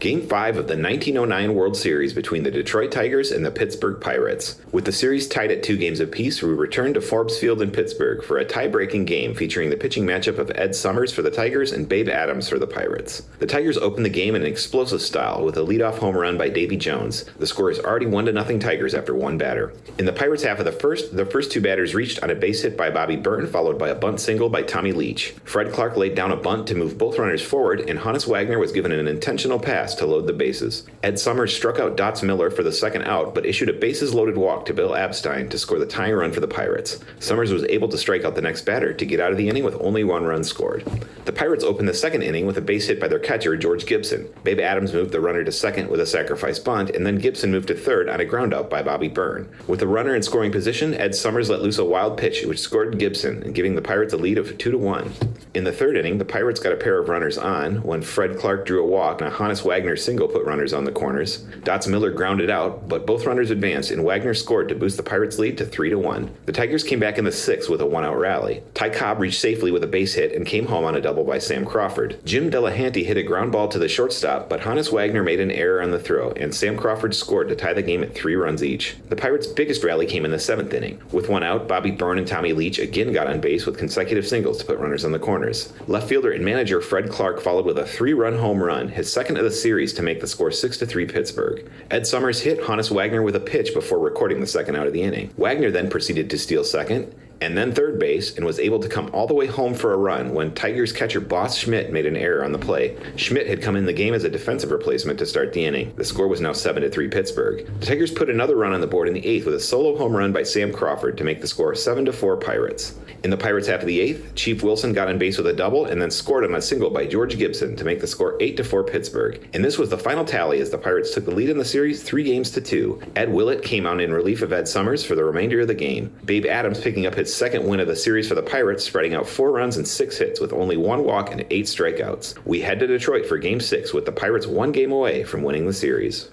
Game 5 of the 1909 World Series between the Detroit Tigers and the Pittsburgh Pirates. With the series tied at 2 games apiece, we return to Forbes Field in Pittsburgh for a tie-breaking game featuring the pitching matchup of Ed Summers for the Tigers and Babe Adams for the Pirates. The Tigers open the game in an explosive style with a leadoff home run by Davy Jones. The score is already 1-0 Tigers after one batter. In the Pirates half of the first 2 batters reached on a base hit by Bobby Byrne, followed by a bunt single by Tommy Leach. Fred Clark laid down a bunt to move both runners forward, and Hannes Wagner was given an intentional pass to load the bases. Ed Summers struck out Dots Miller for the second out, but issued a bases-loaded walk to Bill Abstein to score the tying run for the Pirates. Summers was able to strike out the next batter to get out of the inning with only 1 run scored. The Pirates opened the second inning with a base hit by their catcher, George Gibson. Babe Adams moved the runner to second with a sacrifice bunt, and then Gibson moved to third on a groundout by Bobby Byrne. With the runner in scoring position, Ed Summers let loose a wild pitch, which scored Gibson, giving the Pirates a lead of 2-1. In the third inning, the Pirates got a pair of runners on when Fred Clark drew a walk and a Hannes Wagner single put runners on the corners. Dots Miller grounded out, but both runners advanced, and Wagner scored to boost the Pirates' lead to 3-1. The Tigers came back in the 6th with a 1-out rally. Ty Cobb reached safely with a base hit and came home on a double by Sam Crawford. Jim Delahanty hit a ground ball to the shortstop, but Hannes Wagner made an error on the throw, and Sam Crawford scored to tie the game at 3 runs each. The Pirates' biggest rally came in the 7th inning. With 1 out, Bobby Byrne and Tommy Leach again got on base with consecutive singles to put runners on the corners. Left fielder and manager Fred Clark followed with a 3-run home run, his second of the series, to make the score 6-3 Pittsburgh. Ed Summers hit Hannes Wagner with a pitch before recording the second out of the inning. Wagner then proceeded to steal second and then third base, and was able to come all the way home for a run when Tigers catcher Boss Schmidt made an error on the play. Schmidt had come in the game as a defensive replacement to start the inning. The score was now 7-3 Pittsburgh. The Tigers put another run on the board in the 8th with a solo home run by Sam Crawford to make the score 7-4 Pirates. In the Pirates half of the 8th, Chief Wilson got on base with a double and then scored on a single by George Gibson to make the score 8-4 Pittsburgh. And this was the final tally as the Pirates took the lead in the series 3-2. Ed Willett came on in relief of Ed Summers for the remainder of the game. Babe Adams picking up his second win of the series for the Pirates, spreading out 4 runs and 6 hits with only 1 walk and 8 strikeouts. We head to Detroit for Game 6 with the Pirates 1 game away from winning the series.